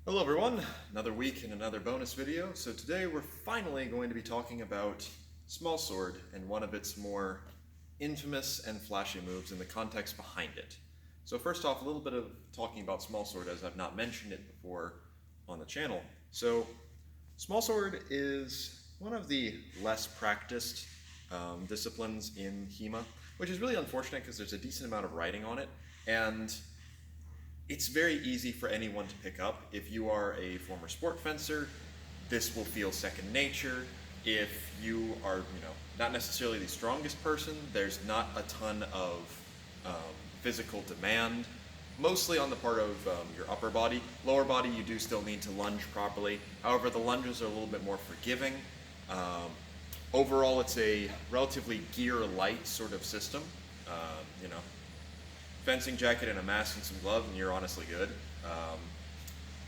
Hello everyone, another week and another bonus video. So today we're finally going to be talking about Smallsword and one of its more infamous and flashy moves and the context behind it. So first off, a little bit of talking about Smallsword as I've not mentioned it before on the channel. So Smallsword is one of the less practiced disciplines in HEMA, which is really unfortunate because there's a decent amount of writing on it, and it's very easy for anyone to pick up. If you are a former sport fencer, this will feel second nature. If you are, not necessarily the strongest person, there's not a ton of physical demand, mostly on the part of your upper body. Lower body, you do still need to lunge properly. However, the lunges are a little bit more forgiving. Overall, it's a relatively gear-light sort of system. You know, fencing jacket and a mask and some gloves, and you're honestly good.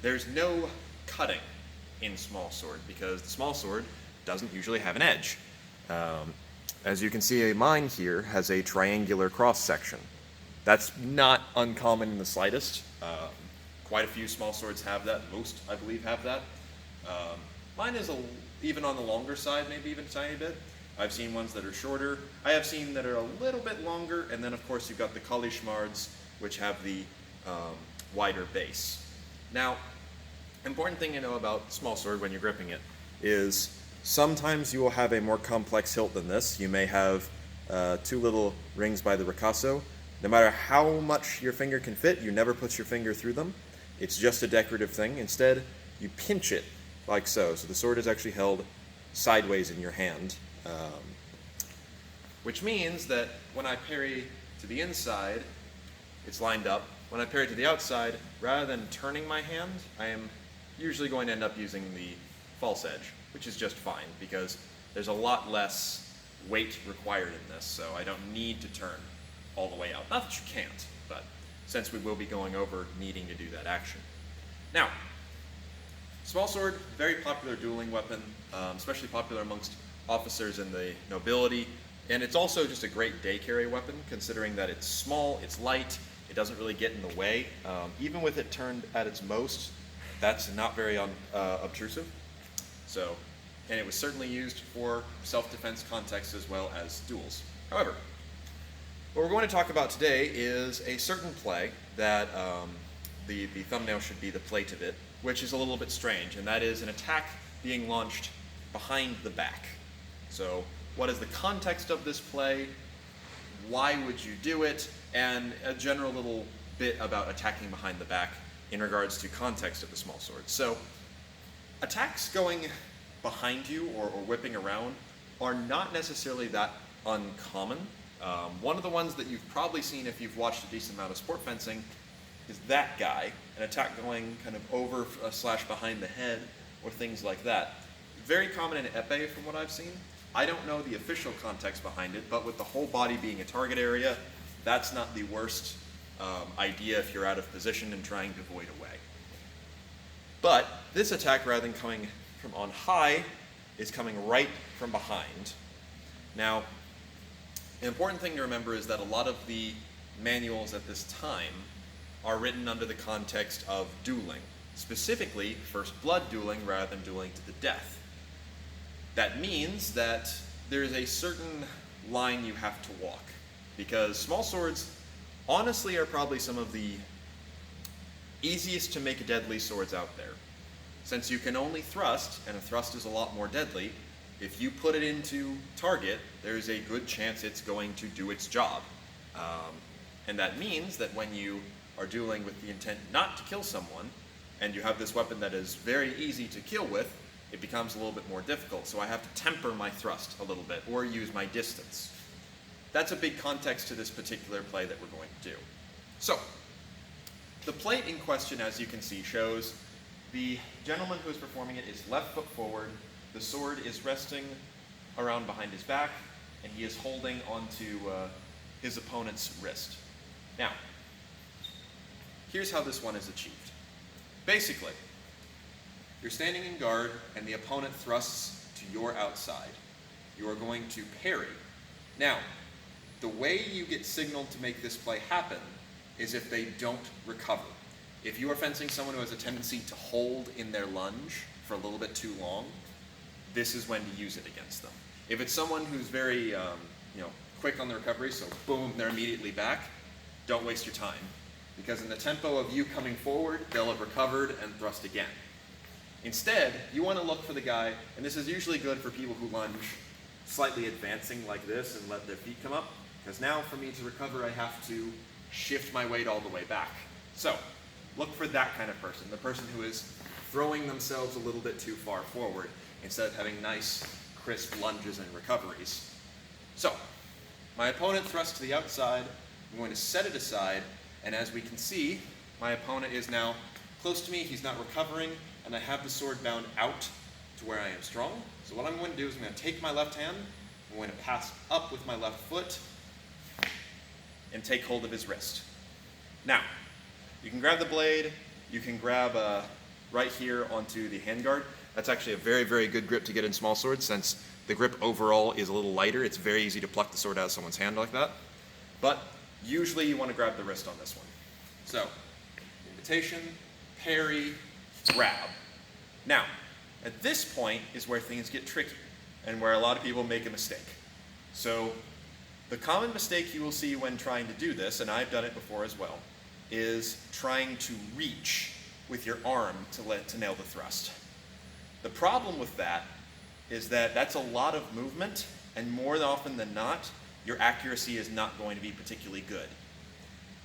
There's no cutting in Smallsword because the Smallsword doesn't usually have an edge. As you can see, mine here has a triangular cross section. That's not uncommon in the slightest. Quite a few Smallswords have that. Most, I believe, have that. Mine is even on the longer side, maybe even a tiny bit. I've seen ones that are shorter. I have seen that are a little bit longer, and then of course you've got the Kalishmards, which have the wider base. Now, important thing to know about Smallsword when you're gripping it is sometimes you will have a more complex hilt than this. You may have two little rings by the ricasso. No matter how much your finger can fit, you never put your finger through them. It's just a decorative thing. Instead, you pinch it like so. So the sword is actually held sideways in your hand. Which means that when I parry to the inside, it's lined up. When I parry to the outside, rather than turning my hand, I am usually going to end up using the false edge, which is just fine because there's a lot less weight required in this, so I don't need to turn all the way out. Not that you can't, but since we will be going over needing to do that action. Now, Smallsword, very popular dueling weapon, especially popular amongst officers in the nobility, and it's also just a great day carry weapon considering that it's small, it's light, it doesn't really get in the way. Even with it turned at its most, that's not very obtrusive. So, and it was certainly used for self-defense contexts as well as duels. However, what we're going to talk about today is a certain play that the thumbnail should be the plate of it, which is a little bit strange, and that is an attack being launched behind the back. So what is the context of this play? Why would you do it? And a general little bit about attacking behind the back in regards to context of the Smallsword. So attacks going behind you or whipping around are not necessarily that uncommon. One of the ones that you've probably seen if you've watched a decent amount of sport fencing is that guy, an attack going kind of over / behind the head or things like that. Very common in epee from what I've seen. I don't know the official context behind it, but with the whole body being a target area, that's not the worst idea if you're out of position and trying to void away. But this attack, rather than coming from on high, is coming right from behind. Now, an important thing to remember is that a lot of the manuals at this time are written under the context of dueling, specifically first blood dueling rather than dueling to the death. That means that there's a certain line you have to walk, because small swords honestly are probably some of the easiest to make deadly swords out there. Since you can only thrust, and a thrust is a lot more deadly, if you put it into target, there's a good chance it's going to do its job. And that means that when you are dueling with the intent not to kill someone, and you have this weapon that is very easy to kill with, it becomes a little bit more difficult. So I have to temper my thrust a little bit, or use my distance. That's a big context to this particular play that we're going to do. So, the plate in question, as you can see, shows the gentleman who is performing it is left foot forward, the sword is resting around behind his back, and he is holding onto his opponent's wrist. Now, here's how this one is achieved. Basically, you're standing in guard and the opponent thrusts to your outside. You are going to parry. Now, the way you get signaled to make this play happen is if they don't recover. if you are fencing someone who has a tendency to hold in their lunge for a little bit too long, this is when to use it against them. If it's someone who's very quick on the recovery, so boom, they're immediately back, don't waste your time. Because in the tempo of you coming forward, they'll have recovered and thrust again. Instead, you want to look for the guy, and this is usually good for people who lunge slightly advancing like this and let their feet come up, because now for me to recover, I have to shift my weight all the way back. So, look for that kind of person, the person who is throwing themselves a little bit too far forward instead of having nice, crisp lunges and recoveries. So, my opponent thrusts to the outside, I'm going to set it aside, and as we can see, my opponent is now close to me, he's not recovering, and I have the sword bound out to where I am strong. So what I'm going to do is I'm going to take my left hand, I'm going to pass up with my left foot, and take hold of his wrist. Now, you can grab the blade, you can grab right here onto the handguard. That's actually a very, very good grip to get in small swords, since the grip overall is a little lighter. It's very easy to pluck the sword out of someone's hand like that. But usually you want to grab the wrist on this one. So, invitation, parry, grab. Now, at this point is where things get tricky and where a lot of people make a mistake. So, the common mistake you will see when trying to do this, and I've done it before as well, is trying to reach with your arm to nail the thrust. The problem with that is that that's a lot of movement, and more often than not, your accuracy is not going to be particularly good.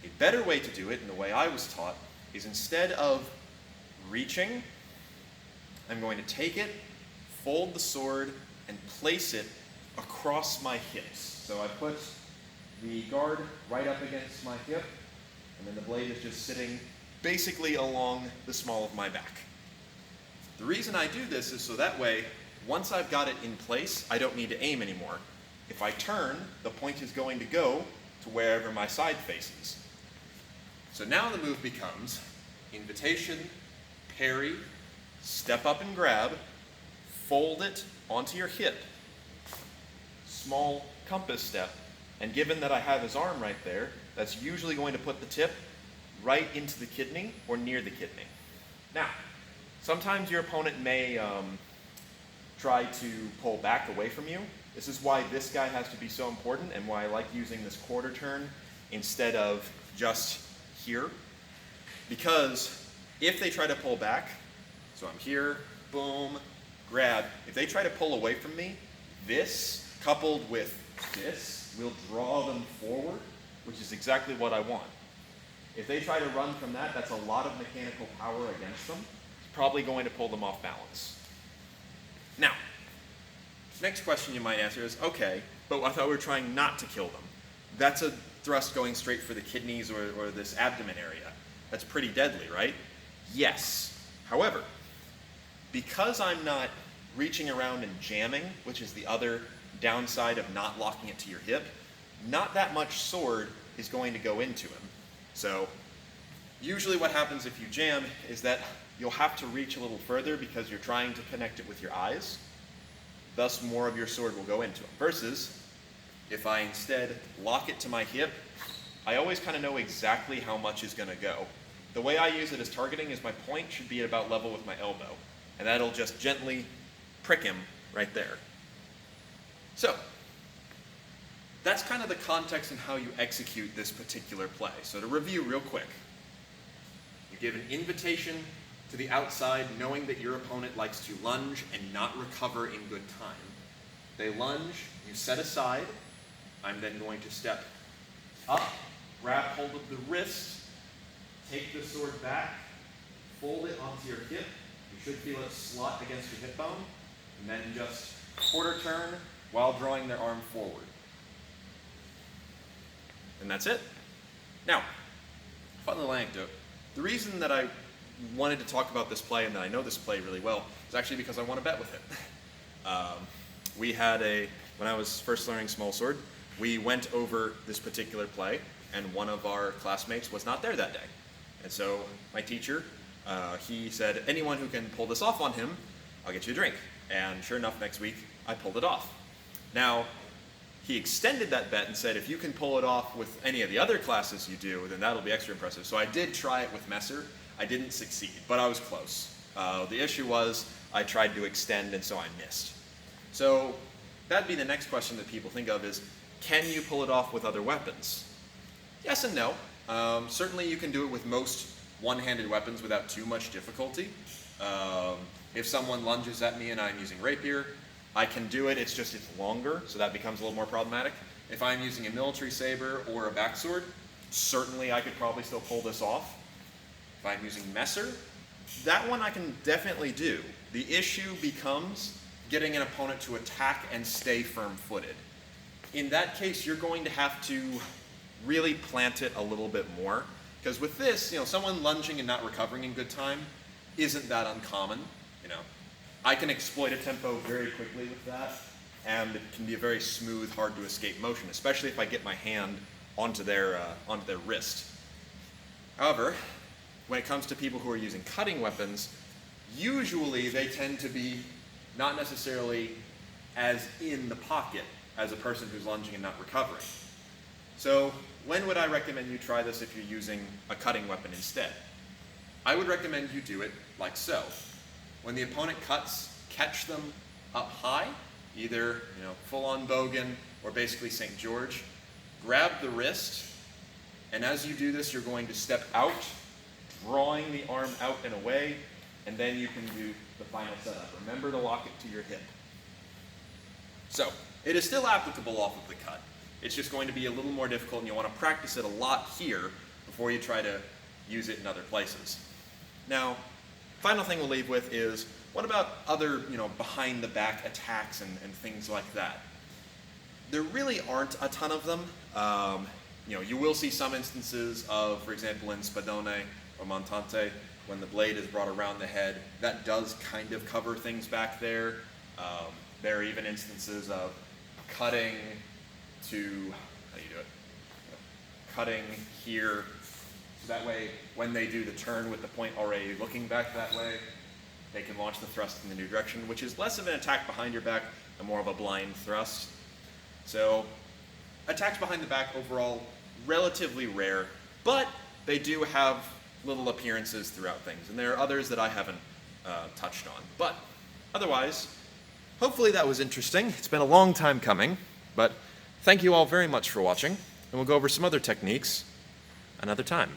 A better way to do it, and the way I was taught, is instead of reaching, I'm going to take it, fold the sword, and place it across my hips. So I put the guard right up against my hip, and then the blade is just sitting basically along the small of my back. The reason I do this is so that way, once I've got it in place, I don't need to aim anymore. If I turn, the point is going to go to wherever my side faces. So now the move becomes invitation, parry, step up and grab, fold it onto your hip, small compass step, and given that I have his arm right there, that's usually going to put the tip right into the kidney or near the kidney. Now, sometimes your opponent may try to pull back away from you. This is why this guy has to be so important and why I like using this quarter turn instead of just here. Because if they try to pull back, so I'm here, boom, grab, if they try to pull away from me, this coupled with this will draw them forward, which is exactly what I want. If they try to run from that, that's a lot of mechanical power against them. It's probably going to pull them off balance. Now, next question you might answer is, okay, but I thought we were trying not to kill them. That's a thrust going straight for the kidneys or this abdomen area. That's pretty deadly, right? Yes. However, because I'm not reaching around and jamming, which is the other downside of not locking it to your hip, not that much sword is going to go into him. So usually what happens if you jam is that you'll have to reach a little further because you're trying to connect it with your eyes. Thus, more of your sword will go into him. Versus, if I instead lock it to my hip, I always kind of know exactly how much is going to go. The way I use it as targeting is my point should be at about level with my elbow. And that'll just gently prick him right there. So, that's kind of the context and how you execute this particular play. So to review real quick, you give an invitation to the outside, knowing that your opponent likes to lunge and not recover in good time. They lunge, you set aside. I'm then going to step up, grab hold of the wrist, take the sword back, fold it onto your hip. You should feel it slot against your hip bone, and then just quarter turn while drawing their arm forward. And that's it. Now, fun little anecdote. The reason that I wanted to talk about this play and that I know this play really well is actually because I want to bet with it. We had when I was first learning Smallsword, we went over this particular play, and one of our classmates was not there that day. And so my teacher, he said, anyone who can pull this off on him, I'll get you a drink. And sure enough, next week, I pulled it off. Now, he extended that bet and said, if you can pull it off with any of the other classes you do, then that'll be extra impressive. So I did try it with Messer. I didn't succeed, but I was close. The issue was I tried to extend and so I missed. So that'd be the next question that people think of is, can you pull it off with other weapons? Yes and no. Certainly you can do it with most one-handed weapons without too much difficulty. If someone lunges at me and I'm using rapier, I can do it, it's just it's longer, so that becomes a little more problematic. If I'm using a military saber or a backsword, certainly I could probably still pull this off. If I'm using Messer, that one I can definitely do. The issue becomes getting an opponent to attack and stay firm-footed. In that case, you're going to have to really plant it a little bit more, because with this, someone lunging and not recovering in good time isn't that uncommon. I can exploit a tempo very quickly with that, and it can be a very smooth, hard to escape motion, especially if I get my hand onto their wrist. However, when it comes to people who are using cutting weapons, usually they tend to be not necessarily as in the pocket as a person who's lunging and not recovering. So when would I recommend you try this if you're using a cutting weapon instead? I would recommend you do it like so. When the opponent cuts, catch them up high, either full-on bogan or basically St. George. Grab the wrist, and as you do this, you're going to step out, drawing the arm out and away, and then you can do the final setup. Remember to lock it to your hip. So, it is still applicable off of the cut. It's just going to be a little more difficult, and you'll want to practice it a lot here before you try to use it in other places. Now, final thing we'll leave with is, what about other, behind the back attacks and things like that? There really aren't a ton of them. You will see some instances of, for example, in Spadone or Montante, when the blade is brought around the head, that does kind of cover things back there. There are even instances of cutting to, how do you do it? Cutting here, so that way when they do the turn with the point already looking back that way, they can launch the thrust in the new direction, which is less of an attack behind your back and more of a blind thrust. So attacks behind the back overall, relatively rare, but they do have little appearances throughout things, and there are others that I haven't touched on. But otherwise, hopefully that was interesting. It's been a long time coming, but thank you all very much for watching, and we'll go over some other techniques another time.